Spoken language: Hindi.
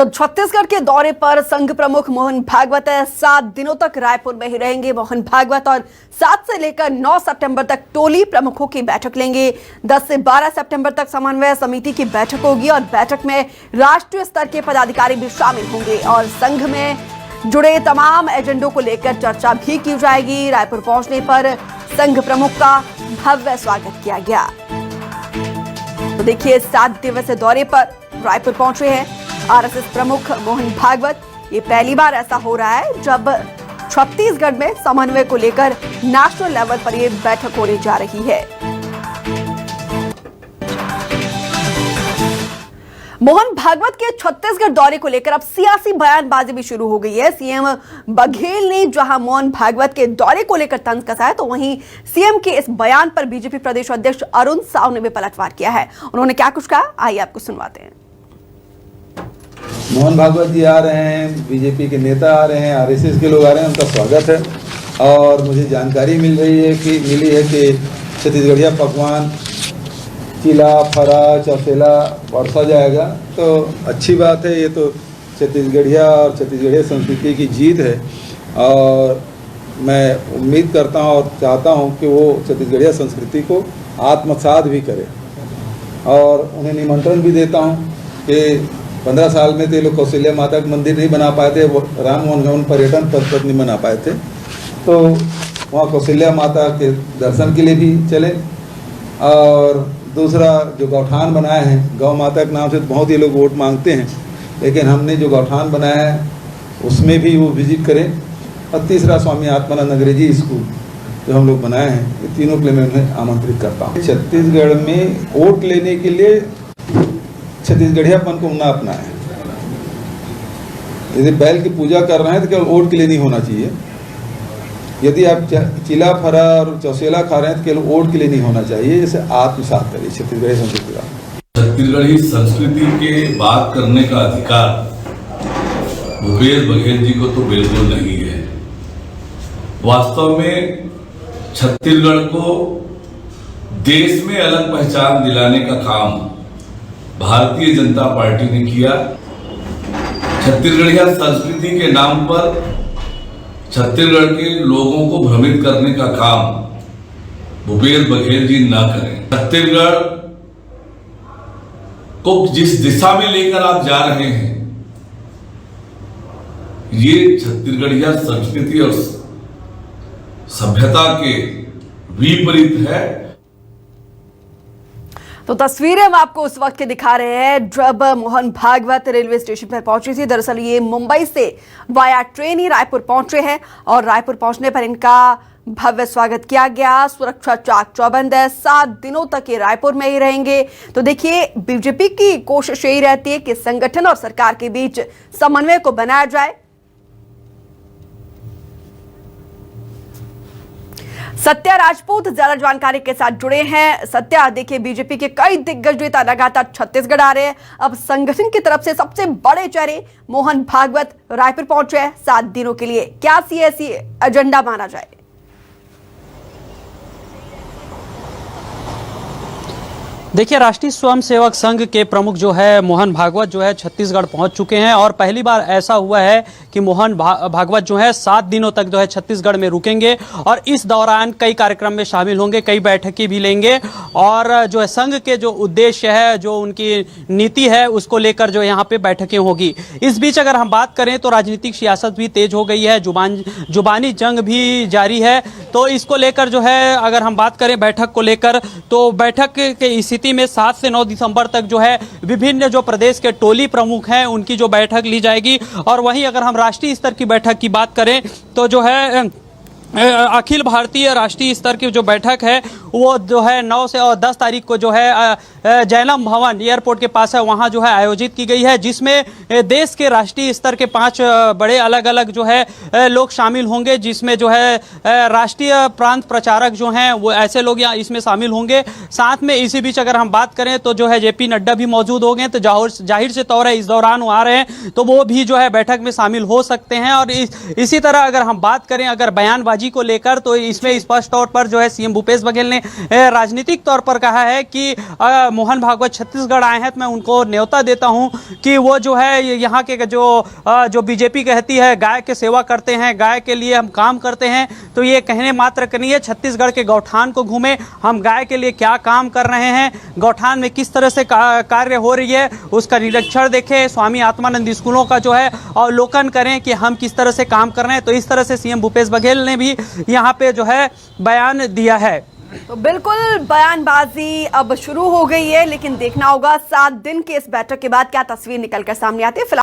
छत्तीसगढ़ के दौरे पर संघ प्रमुख मोहन भागवत 7 दिनों तक रायपुर में ही रहेंगे। मोहन भागवत और 7 से लेकर 9 सितंबर तक टोली प्रमुखों की बैठक लेंगे। 10 से 12 सितंबर तक समन्वय समिति की बैठक होगी और बैठक में राष्ट्रीय स्तर के पदाधिकारी भी शामिल होंगे और संघ में जुड़े तमाम एजेंडों को लेकर चर्चा भी की जाएगी। रायपुर पहुंचने पर संघ प्रमुख का भव्य स्वागत किया गया। तो देखिए, 7 दिवसीय दौरे पर रायपुर पहुंचे हैं आरएसएस प्रमुख मोहन भागवत। ये पहली बार ऐसा हो रहा है जब छत्तीसगढ़ में समन्वय को लेकर नेशनल लेवल पर ये बैठक होने जा रही है। मोहन भागवत के छत्तीसगढ़ दौरे को लेकर अब सियासी बयानबाजी भी शुरू हो गई है। सीएम बघेल ने जहां मोहन भागवत के दौरे को लेकर तंज कसा है, तो वहीं सीएम के इस बयान पर बीजेपी प्रदेश अध्यक्ष अरुण साव ने भी पलटवार किया है। उन्होंने क्या कुछ कहा, आइए आपको सुनवाते हैं। मोहन भागवत जी आ रहे हैं, बीजेपी के नेता आ रहे हैं, आरएसएस के लोग आ रहे हैं, उनका स्वागत है। और मुझे जानकारी मिली है कि छत्तीसगढ़िया पकवान चिला, फरा, चौसेला परसा जाएगा। तो अच्छी बात है, ये तो छत्तीसगढ़िया और छत्तीसगढ़िया संस्कृति की जीत है और मैं उम्मीद करता हूँ और चाहता हूँ कि वो छत्तीसगढ़िया संस्कृति को आत्मसात भी करे। और उन्हें निमंत्रण भी देता हूँ कि 15 साल में तो लोग कौशल्या माता का मंदिर नहीं बना पाए थे, राम वनगमन पर्यटन पथ नहीं बना पाए थे, तो वहाँ कौशल्या माता के दर्शन के लिए भी चले। और दूसरा, जो गौठान बनाए हैं, गौ माता के नाम से बहुत ही लोग वोट मांगते हैं, लेकिन हमने जो गौठान बनाया है उसमें भी वो विजिट करें। और तीसरा, स्वामी आत्मानंद अंग्रेजी स्कूल जो हम लोग बनाए हैं, ये तीनों के लिए मैं उन्हें आमंत्रित करता हूँ। छत्तीसगढ़ में वोट लेने के लिए छत्तीसगढ़ियापन को ना अपनाएं। यदि बैल की पूजा कर रहे हैं तो केवल वोट के लिए नहीं होना चाहिए। यदि आप चिला, फरा और चौसेला खा रहे हैं तो केवल वोट के लिए नहीं होना चाहिए। इसे आत्मसात करिए छत्तीसगढ़ी संस्कृति का। छत्तीसगढ़ी संस्कृति के बात करने का अधिकार भूपेश बघेल जी को तो बिल्कुल नहीं है। वास्तव में छत्तीसगढ़ को देश में अलग पहचान दिलाने का काम भारतीय जनता पार्टी ने किया। छत्तीसगढ़िया संस्कृति के नाम पर छत्तीसगढ़ के लोगों को भ्रमित करने का काम भूपेश बघेल जी न करें। छत्तीसगढ़ को जिस दिशा में लेकर आप जा रहे हैं, ये छत्तीसगढ़िया संस्कृति और सभ्यता के विपरीत है। तो तस्वीरें हम आपको उस वक्त के दिखा रहे हैं जब मोहन भागवत रेलवे स्टेशन पर पहुंची थी। दरअसल ये मुंबई से वाया ट्रेन ही रायपुर पहुंचे हैं और रायपुर पहुंचने पर इनका भव्य स्वागत किया गया। सुरक्षा चाक चौबंद है। 7 दिनों तक ये रायपुर में ही रहेंगे। तो देखिए, बीजेपी की कोशिश यही रहती है कि संगठन और सरकार के बीच समन्वय को बनाया जाए। सत्या राजपूत ज्यादा जानकारी के साथ जुड़े हैं। सत्या, देखिए, बीजेपी के कई दिग्गज नेता लगातार छत्तीसगढ़ आ रहे हैं। अब संगठन की तरफ से सबसे बड़े चेहरे मोहन भागवत रायपुर पहुंचे हैं 7 दिनों के लिए। क्या ऐसी एजेंडा माना जाए? देखिए, राष्ट्रीय स्वयंसेवक संघ के प्रमुख जो है मोहन भागवत जो है छत्तीसगढ़ पहुंच चुके हैं और पहली बार ऐसा हुआ है कि मोहन भागवत जो है 7 दिनों तक जो है छत्तीसगढ़ में रुकेंगे और इस दौरान कई कार्यक्रम में शामिल होंगे, कई बैठकें भी लेंगे और जो है संघ के जो उद्देश्य है, जो उनकी नीति है, उसको लेकर जो यहाँ पे बैठकें होगी। इस बीच अगर हम बात करें तो राजनीतिक सियासत भी तेज हो गई है, जुबानी जंग भी जारी है। तो इसको लेकर जो है अगर हम बात करें बैठक को लेकर, तो बैठक के स्थिति में 7 से 9 दिसंबर तक जो है विभिन्न जो प्रदेश के टोली प्रमुख हैं उनकी जो बैठक ली जाएगी। और वहीं अगर हम राष्ट्रीय स्तर की बैठक की बात करें तो जो है अखिल भारतीय राष्ट्रीय स्तर की जो बैठक है वो जो है 9 से और 10 तारीख को जो है जैनम भवन एयरपोर्ट के पास है, वहाँ जो है आयोजित की गई है, जिसमें देश के राष्ट्रीय स्तर के 5 बड़े अलग अलग जो है लोग शामिल होंगे, जिसमें जो है राष्ट्रीय प्रांत प्रचारक जो हैं वो ऐसे लोग यहाँ इसमें शामिल होंगे। साथ में इसी बीच अगर हम बात करें तो जो है जेपी नड्डा भी मौजूद होंगे। तो जाहिर से तौर है इस दौरान वो आ रहे हैं तो वो भी जो है बैठक में शामिल हो सकते हैं। और इसी तरह अगर हम बात करें अगर बयानबाजी को लेकर, तो इसमें स्पष्ट तौर पर जो है सीएम भूपेश बघेल ने राजनीतिक तौर पर कहा है कि मोहन भागवत छत्तीसगढ़ आए हैं तो मैं उनको न्योता देता हूं कि वो जो है यहाँ के जो बीजेपी कहती है गाय के सेवा करते हैं, गाय के लिए हम काम करते हैं, तो ये कहने मात्र का नहीं है। छत्तीसगढ़ के गौठान को घूमें, हम गाय के लिए क्या काम कर रहे हैं, गौठान में किस तरह से कार्य हो रही है उसका निरीक्षण देखें, स्वामी आत्मानंद स्कूलों का जो है अवलोकन करें कि हम किस तरह से काम कर रहे हैं। तो इस तरह से सीएम भूपेश बघेल ने भी यहाँ पे जो है बयान दिया है। तो बिल्कुल बयानबाजी अब शुरू हो गई है, लेकिन देखना होगा 7 दिन के इस बैठक के बाद क्या तस्वीर निकलकर सामने आती है।